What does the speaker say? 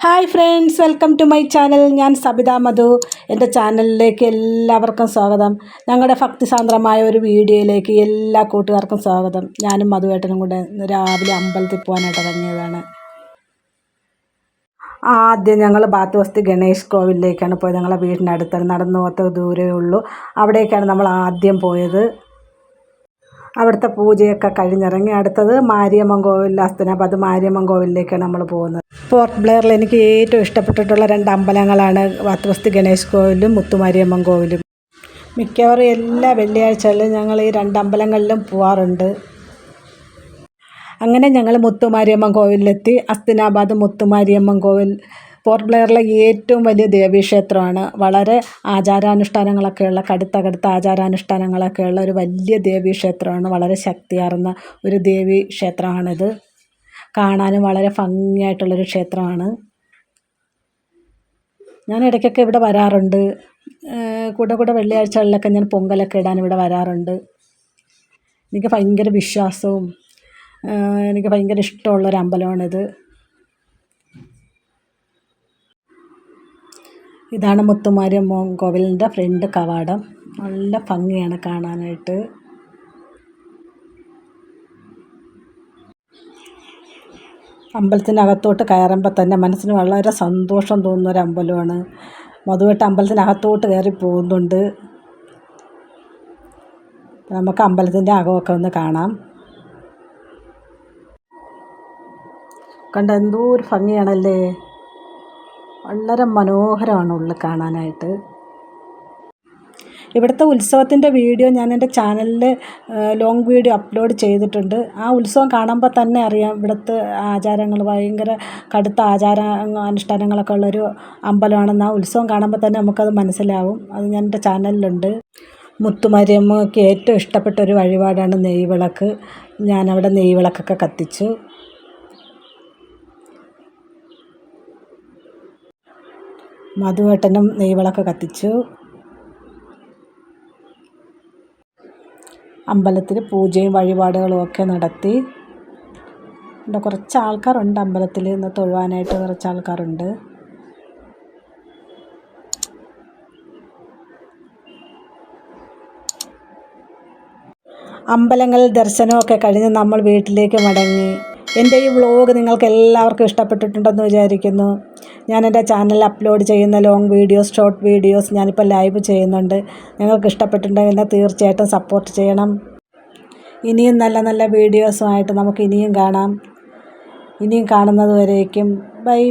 Hi friends, welcome to my channel. ഞാൻ സബിത മധു. എൻ്റെ ചാനലിലേക്ക് എല്ലാവർക്കും സ്വാഗതം. ഞങ്ങളുടെ ഭക്തിസാന്ദ്രമായ ഒരു വീഡിയോയിലേക്ക് എല്ലാ കൂട്ടുകാർക്കും സ്വാഗതം. ഞാനും മധുവേട്ടനും കൂടെ രാവിലെ അമ്പലത്തിൽ പോകാനായിട്ട് ഇറങ്ങിയതാണ്. ആദ്യം ഞങ്ങൾ ബാത്തുവസ്തി ഗണേഷ് കോവിലിലേക്കാണ് പോയത്. ഞങ്ങളെ വീടിനടുത്ത് നടന്നു പോകാത്ത ദൂരമേ ഉള്ളൂ. അവിടേക്കാണ് നമ്മൾ ആദ്യം പോയത്. അവിടുത്തെ പൂജയൊക്കെ കഴിഞ്ഞിറങ്ങി അടുത്തത് മാരിയമ്മൻ കോവിൽ, ഹസ്തനാബാദ് മാരിയമ്മൻ കോവിലിലേക്കാണ് നമ്മൾ പോകുന്നത്. പോർട്ട് ബ്ലെയറിൽ എനിക്ക് ഏറ്റവും ഇഷ്ടപ്പെട്ടിട്ടുള്ള രണ്ട് അമ്പലങ്ങളാണ് ബാത്തുവസ്തി ഗണേഷ് കോവിലും മുത്തുമാരിയമ്മൻ കോവിലും. മിക്കവാറും എല്ലാ വെള്ളിയാഴ്ചകളിലും ഞങ്ങൾ ഈ രണ്ട് അമ്പലങ്ങളിലും പോവാറുണ്ട്. അങ്ങനെ ഞങ്ങൾ മുത്തുമാരിയമ്മൻ കോവിലിലെത്തി. ഹസ്തനാബാദ് മുത്തുമാരിയമ്മൻ കോവിൽ പോർട്ട് ബ്ലെയറിലെ ഏറ്റവും വലിയ ദേവീക്ഷേത്രമാണ്. വളരെ ആചാരാനുഷ്ഠാനങ്ങളൊക്കെയുള്ള കടുത്ത ആചാരാനുഷ്ഠാനങ്ങളൊക്കെയുള്ള ഒരു വലിയ ദേവീക്ഷേത്രമാണ്. വളരെ ശക്തിയാർന്ന ഒരു ദേവീക്ഷേത്രമാണിത്. കാണാനും വളരെ ഭംഗിയായിട്ടുള്ളൊരു ക്ഷേത്രമാണ്. ഞാൻ ഇടയ്ക്കൊക്കെ ഇവിടെ വരാറുണ്ട്. കൂടെ വെള്ളിയാഴ്ചകളിലൊക്കെ ഞാൻ പൊങ്കലൊക്കെ ഇടാൻ ഇവിടെ വരാറുണ്ട്. എനിക്ക് ഭയങ്കര വിശ്വാസവും എനിക്ക് ഭയങ്കര ഇഷ്ടമുള്ളൊരു അമ്പലമാണിത്. ഇതാണ് മുത്തുമാരിയമ്മൻ കോവിലിൻ്റെ ഫ്രണ്ട് കവാടം. നല്ല ഭംഗിയാണ് കാണാനായിട്ട്. അമ്പലത്തിനകത്തോട്ട് കയറുമ്പോൾ തന്നെ മനസ്സിന് വളരെ സന്തോഷം തോന്നുന്നൊരു അമ്പലമാണ്. മധുവേട്ട അമ്പലത്തിനകത്തോട്ട് കയറി പോകുന്നുണ്ട്. നമുക്ക് അമ്പലത്തിൻ്റെ അകമൊക്കെ ഒന്ന് കാണാം. കണ്ട എന്തോ ഒരു ഭംഗിയാണല്ലേ. വളരെ മനോഹരമാണ് ഉള്ളിൽ കാണാനായിട്ട്. ഇവിടുത്തെ ഉത്സവത്തിൻ്റെ വീഡിയോ ഞാൻ എൻ്റെ ചാനലിൽ ലോങ് വീഡിയോ അപ്ലോഡ് ചെയ്തിട്ടുണ്ട്. ആ ഉത്സവം കാണുമ്പോൾ തന്നെ അറിയാം ഇവിടുത്തെ ആചാരങ്ങൾ ഭയങ്കര കടുത്ത അനുഷ്ഠാനങ്ങളൊക്കെ ഉള്ളൊരു അമ്പലമാണെന്ന്. ആ ഉത്സവം കാണുമ്പോൾ തന്നെ നമുക്കത് മനസ്സിലാവും. അത് ഞാൻ എൻ്റെ ചാനലിലുണ്ട്. മുത്തുമാരിയമ്മയ്ക്ക് ഏറ്റവും ഇഷ്ടപ്പെട്ട ഒരു വഴിപാടാണ് നെയ്വിളക്ക്. ഞാനവിടെ നെയ്വിളക്കൊക്കെ കത്തിച്ചു. മധുവേട്ടനും നെയ്വിളക്ക് കത്തിച്ചു. അമ്പലത്തിൽ പൂജയും വഴിപാടുകളും ഒക്കെ നടത്തി. ഇവിടെ കുറച്ച് ആൾക്കാരുണ്ട്. അമ്പലത്തിൽ ഇന്ന് തൊഴുവാനായിട്ട് കുറച്ച് ആൾക്കാരുണ്ട്. അമ്പലങ്ങളിൽ ദർശനമൊക്കെ കഴിഞ്ഞ് നമ്മൾ വീട്ടിലേക്ക് മടങ്ങി. എൻ്റെ ഈ വ്ളോഗ് നിങ്ങൾക്ക് എല്ലാവർക്കും ഇഷ്ടപ്പെട്ടിട്ടുണ്ടെന്ന് വിചാരിക്കുന്നു. ഞാൻ എൻ്റെ ചാനലിൽ അപ്ലോഡ് ചെയ്യുന്ന ലോങ് വീഡിയോസ്, ഷോർട്ട് വീഡിയോസ് ഞാനിപ്പോൾ ലൈവ് ചെയ്യുന്നുണ്ട്. നിങ്ങൾക്ക് ഇഷ്ടപ്പെട്ടിട്ടുണ്ടെങ്കിൽ തീർച്ചയായിട്ടും സപ്പോർട്ട് ചെയ്യണം. ഇനിയും നല്ല വീഡിയോസുമായിട്ട് നമുക്ക് ഇനിയും കാണാം. ഇനിയും കാണുന്നത് വരേക്കും ബൈ.